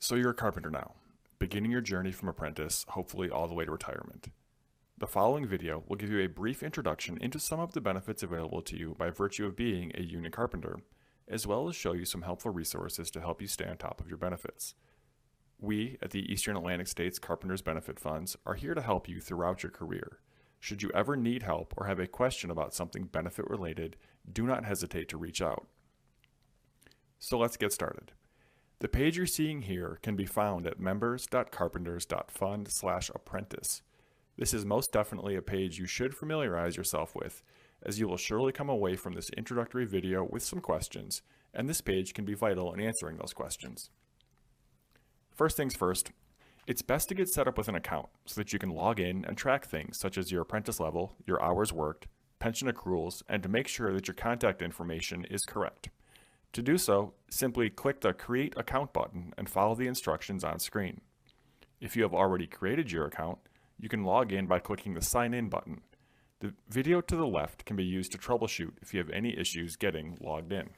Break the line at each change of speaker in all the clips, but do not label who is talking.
So you're a carpenter now, beginning your journey from apprentice, hopefully all the way to retirement. The following video will give you a brief introduction into some of the benefits available to you by virtue of being a union carpenter, as well as show you some helpful resources to help you stay on top of your benefits. We at the Eastern Atlantic States Carpenters Benefit Funds are here to help you throughout your career. Should you ever need help or have a question about something benefit related, do not hesitate to reach out. So let's get started. The page you're seeing here can be found at members.carpenters.fund/apprentice. This is most definitely a page you should familiarize yourself with, as you will surely come away from this introductory video with some questions, and this page can be vital in answering those questions. First things first, it's best to get set up with an account so that you can log in and track things such as your apprentice level, your hours worked, pension accruals, and to make sure that your contact information is correct. To do so, simply click the Create Account button and follow the instructions on screen. If you have already created your account, you can log in by clicking the Sign In button. The video to the left can be used to troubleshoot if you have any issues getting logged in.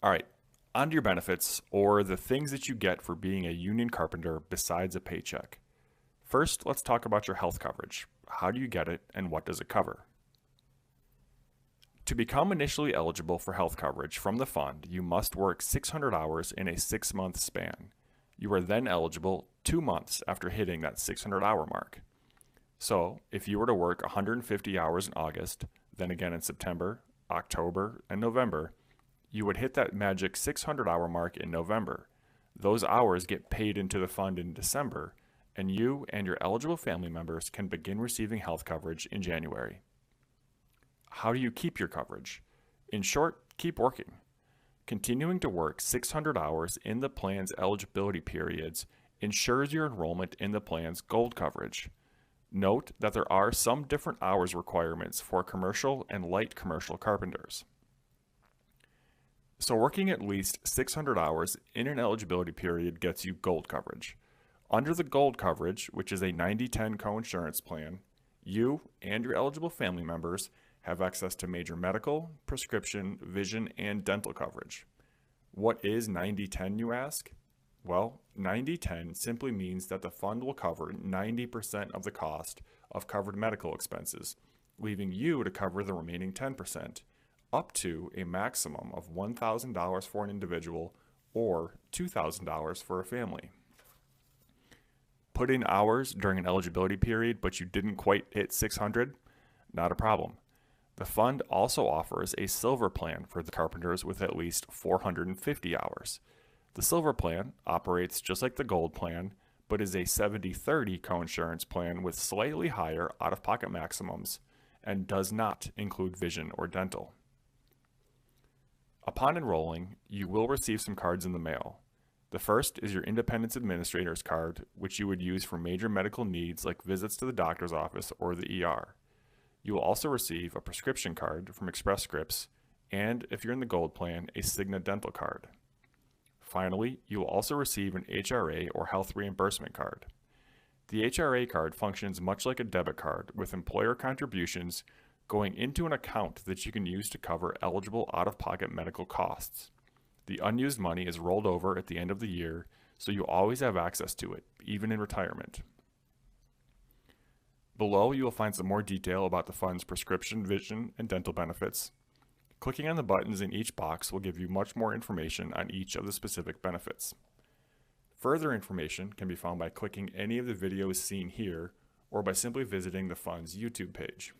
Alright, on to your benefits, or the things that you get for being a union carpenter besides a paycheck. First, let's talk about your health coverage. How do you get it, and what does it cover? To become initially eligible for health coverage from the fund, you must work 600 hours in a 6-month span. You are then eligible 2 months after hitting that 600-hour mark. So, if you were to work 150 hours in August, then again in September, October, and November, you would hit that magic 600-hour mark in November. Those hours get paid into the fund in December, and you and your eligible family members can begin receiving health coverage in January. How do you keep your coverage? In short, keep working. Continuing to work 600 hours in the plan's eligibility periods ensures your enrollment in the plan's gold coverage. Note that there are some different hours requirements for commercial and light commercial carpenters. So working at least 600 hours in an eligibility period gets you gold coverage. Under the gold coverage, which is a 90-10 coinsurance plan, you and your eligible family members have access to major medical, prescription, vision, and dental coverage. What is 90-10, you ask? Well, 90-10 simply means that the fund will cover 90% of the cost of covered medical expenses, leaving you to cover the remaining 10%, up to a maximum of $1,000 for an individual or $2,000 for a family. Put in hours during an eligibility period, but you didn't quite hit 600? Not a problem. The fund also offers a silver plan for the carpenters with at least 450 hours. The silver plan operates just like the gold plan, but is a 70-30 coinsurance plan with slightly higher out-of-pocket maximums and does not include vision or dental. Upon enrolling, you will receive some cards in the mail. The first is your Independence Administrator's card, which you would use for major medical needs like visits to the doctor's office or the ER. You will also receive a prescription card from Express Scripts, and if you're in the gold plan, a Cigna dental card. Finally, you will also receive an HRA or health reimbursement card. The HRA card functions much like a debit card, with employer contributions going into an account that you can use to cover eligible out-of-pocket medical costs. The unused money is rolled over at the end of the year, so you always have access to it, even in retirement. Below, you will find some more detail about the fund's prescription, vision, and dental benefits. Clicking on the buttons in each box will give you much more information on each of the specific benefits. Further information can be found by clicking any of the videos seen here or by simply visiting the fund's YouTube page.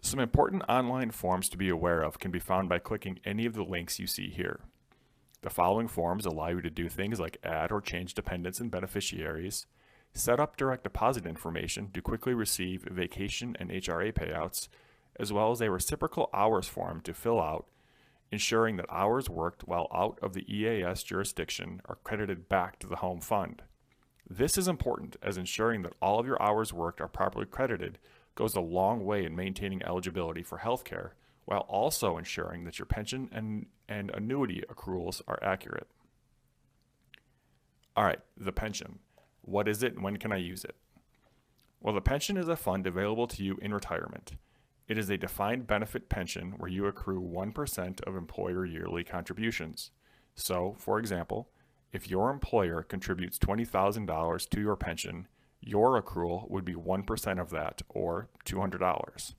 Some important online forms to be aware of can be found by clicking any of the links you see here. The following forms allow you to do things like add or change dependents and beneficiaries, set up direct deposit information to quickly receive vacation and HRA payouts, as well as a reciprocal hours form to fill out, ensuring that hours worked while out of the EAS jurisdiction are credited back to the home fund. This is important, as ensuring that all of your hours worked are properly credited goes a long way in maintaining eligibility for healthcare, while also ensuring that your pension and annuity accruals are accurate. Alright, the pension. What is it and when can I use it? Well, the pension is a fund available to you in retirement. It is a defined benefit pension where you accrue 1% of employer yearly contributions. So, for example, if your employer contributes $20,000 to your pension, your accrual would be 1% of that, or $200.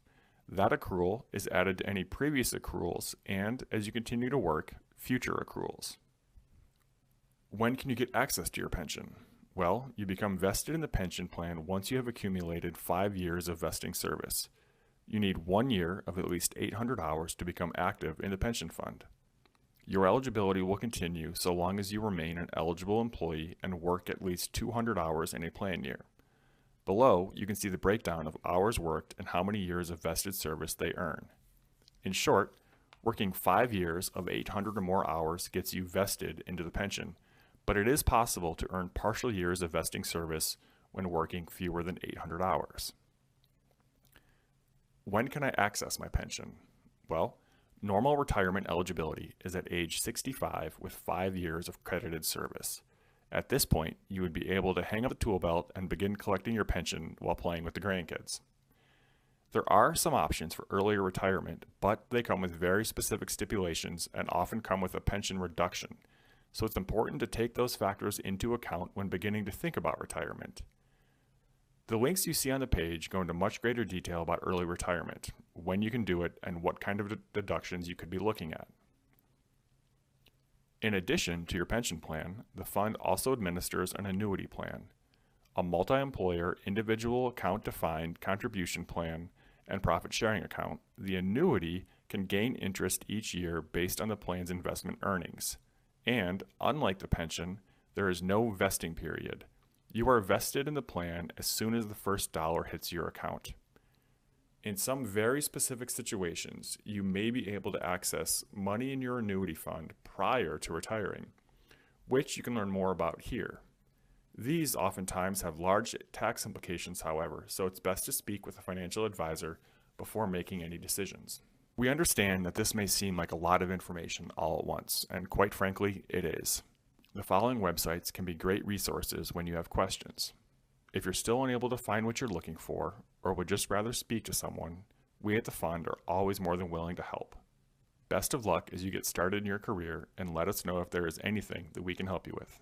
That accrual is added to any previous accruals and, as you continue to work, future accruals. When can you get access to your pension? Well, you become vested in the pension plan once you have accumulated 5 years of vesting service. You need 1 year of at least 800 hours to become active in the pension fund. Your eligibility will continue so long as you remain an eligible employee and work at least 200 hours in a plan year. Below, you can see the breakdown of hours worked and how many years of vested service they earn. In short, working 5 years of 800 or more hours gets you vested into the pension, but it is possible to earn partial years of vesting service when working fewer than 800 hours. When can I access my pension? Well, normal retirement eligibility is at age 65 with 5 years of credited service. At this point, you would be able to hang up the tool belt and begin collecting your pension while playing with the grandkids. There are some options for earlier retirement, but they come with very specific stipulations and often come with a pension reduction, so it's important to take those factors into account when beginning to think about retirement. The links you see on the page go into much greater detail about early retirement, when you can do it, and what kind of deductions you could be looking at. In addition to your pension plan, the fund also administers an annuity plan, a multi-employer individual account-defined contribution plan, and profit-sharing account. The annuity can gain interest each year based on the plan's investment earnings. And, unlike the pension, there is no vesting period. You are vested in the plan as soon as the first dollar hits your account. In some very specific situations, you may be able to access money in your annuity fund prior to retiring, which you can learn more about here. These oftentimes have large tax implications, however, so it's best to speak with a financial advisor before making any decisions. We understand that this may seem like a lot of information all at once, and quite frankly, it is. The following websites can be great resources when you have questions. If you're still unable to find what you're looking for, or would just rather speak to someone, we at the fund are always more than willing to help. Best of luck as you get started in your career, and let us know if there is anything that we can help you with.